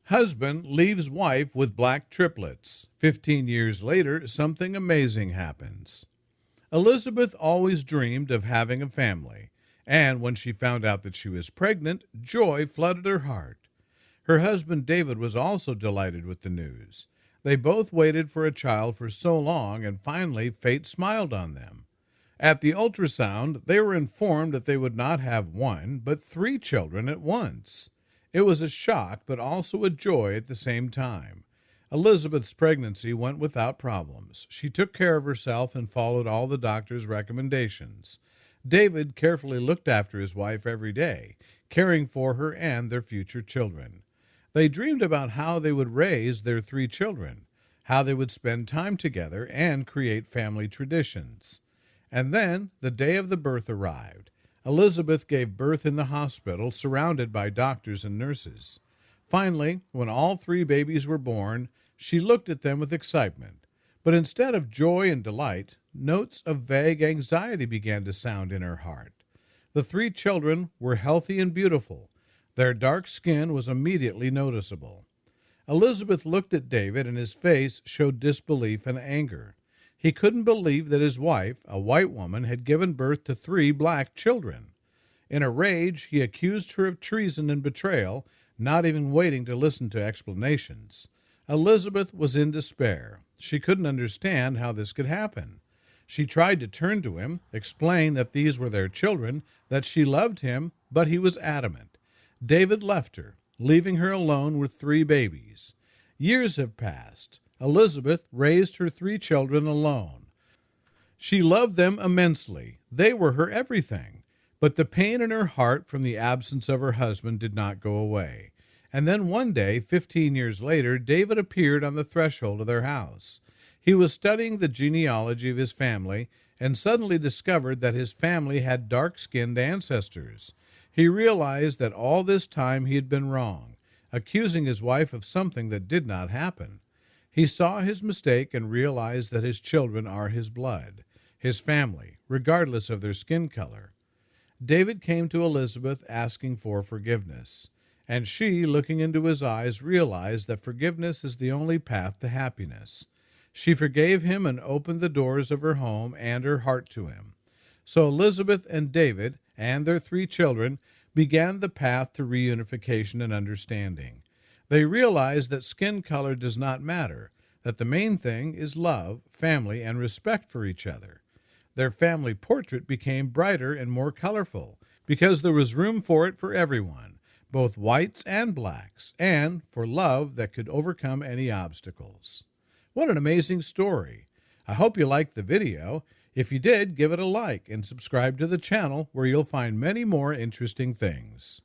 Husband leaves wife with black triplets. 15 years later, something amazing happens. Elizabeth always dreamed of having a family, and when she found out that she was pregnant, joy flooded her heart. Her husband David was also delighted with the news. They both waited for a child for so long, and finally fate smiled on them. At the ultrasound, they were informed that they would not have one, but 3 children at once. It was a shock, but also a joy at the same time. Elizabeth's pregnancy went without problems. She took care of herself and followed all the doctor's recommendations. David carefully looked after his wife every day, caring for her and their future children. They dreamed about how they would raise their 3 children, how they would spend time together and create family traditions. And then the day of the birth arrived. Elizabeth gave birth in the hospital, surrounded by doctors and nurses. Finally, when all 3 babies were born, she looked at them with excitement. But instead of joy and delight, notes of vague anxiety began to sound in her heart. The 3 children were healthy and beautiful. Their dark skin was immediately noticeable. Elizabeth looked at David, and his face showed disbelief and anger. He couldn't believe that his wife, a white woman, had given birth to 3 black children. In a rage, he accused her of treason and betrayal, not even waiting to listen to explanations. Elizabeth was in despair. She couldn't understand how this could happen. She tried to turn to him, explain that these were their children, that she loved him, but he was adamant. David left her, leaving her alone with 3 babies. Years have passed. Elizabeth raised her 3 children alone. She loved them immensely. They were her everything. But the pain in her heart from the absence of her husband did not go away. And then one day, 15 years later, David appeared on the threshold of their house. He was studying the genealogy of his family and suddenly discovered that his family had dark-skinned ancestors. He realized that all this time he had been wrong, accusing his wife of something that did not happen. He saw his mistake and realized that his children are his blood, his family, regardless of their skin color. David came to Elizabeth asking for forgiveness, and she, looking into his eyes, realized that forgiveness is the only path to happiness. She forgave him and opened the doors of her home and her heart to him. So Elizabeth and David and their 3 children began the path to reunification and understanding. They realized that skin color does not matter, that the main thing is love, family, and respect for each other. Their family portrait became brighter and more colorful because there was room for it for everyone, both whites and blacks, and for love that could overcome any obstacles. What an amazing story. I hope you liked the video. If you did, give it a like and subscribe to the channel where you'll find many more interesting things.